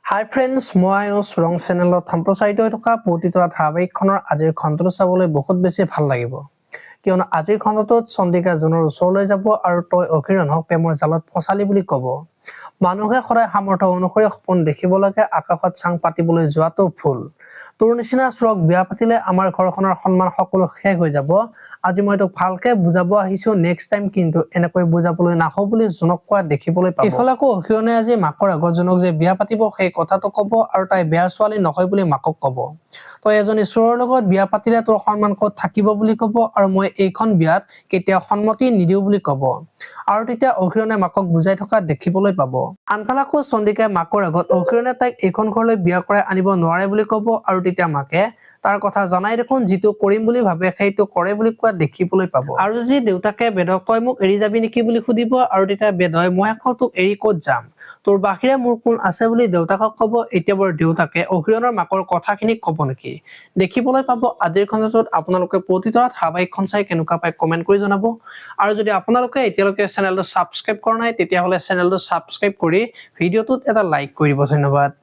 হাই friends, মই আয়ুষ ৰং চেনেলত সম্প্ৰচাৰিত হৈ থকা প্ৰতিটো ধাৰাবাহিকখনৰ আজিৰ খণ্ডটো চাবলৈ বহুত বেছি ভাল লাগিব, কিয়নো আজিৰ খণ্ডটোত চন্দিকা জুনৰ ওচৰলৈ যাব আৰু তই অকিৰণক প্ৰেমৰ জালত ফচালি বুলি ক'ব। মানুহে সদায় সামৰ্থ্য অনুসৰি সপোন দেখিব লাগে, আকাশত চাং পাতিবলৈ যোৱাটো ভুল। তোৰ নিচিনা চোৰক বিয়া পাতিলে আমাৰ ঘৰখনৰ সন্মান সকলো শেষ হৈ যাব। আজি মই তোক ভালকে বুজাব আহিছো, নেক্সট টাইম কিন্তু এনেকৈ বুজাবলৈ নাহো বুলি জোনক কোৱা দেখিবলৈ পাব। ইফালে আকৌ অকিৰণে আজি মাকৰ আগত জোনক যে বিয়া পাতিব সেই কথাটো ক'ব আৰু তাই বেয়া ছোৱালী নহয় বুলি মাকক ক'ব। তই এজনী চোৰৰ লগত বিয়া পাতিলে তোৰ সন্মান ক'ত থাকিব বুলি ক'ব আৰু মই এইখন বিয়াত কেতিয়াও সন্মতি নিদিওঁ বুলি ক'ব। আৰু তেতিয়া অকিৰণে মাকক বুজাই থকা দেখিবলৈ পাব। আনফালে আকৌ চন্দিকাই মাকৰ আগত অকিৰণে তাইক এইখন ঘৰলৈ বিয়া কৰাই আনিব নোৱাৰে বুলি ক'ব আৰু তেতিয়া মাকে তাৰ কথা জনাই দেখোন যিটো কৰিম বুলি ভাবে সেইটো কৰে বুলি কোৱা দেখিবলৈ পাব। আৰু যদি দেউতাকে বেদক তই মোক এৰি যাবি নেকি বুলি সুধিব আৰু তেতিয়া বেদই মই আকৌ তোক এৰি ক'ত যাম, তোৰ বাহিৰে মোৰ কোন আছে বুলি দেউতাকক ক'ব। এতিয়া বৰ দেউতাকে অকিৰণৰ মাকৰ কথাখিনি ক'ব নেকি দেখিবলৈ পাব। আজিৰ খণ্ডটোত আপোনালোকে প্ৰতিটো ধাৰাবাহিকখন চাই কেনেকুৱা পায় কমেন্ট কৰি জনাব। আৰু যদি আপোনালোকে এতিয়ালৈকে চেনেলটো ছাবস্ক্ৰাইব কৰা নাই তেতিয়াহ'লে চেনেলটো ছাবস্ক্ৰাইব কৰি ভিডিঅ'টোত এটা লাইক কৰি দিব। ধন্যবাদ।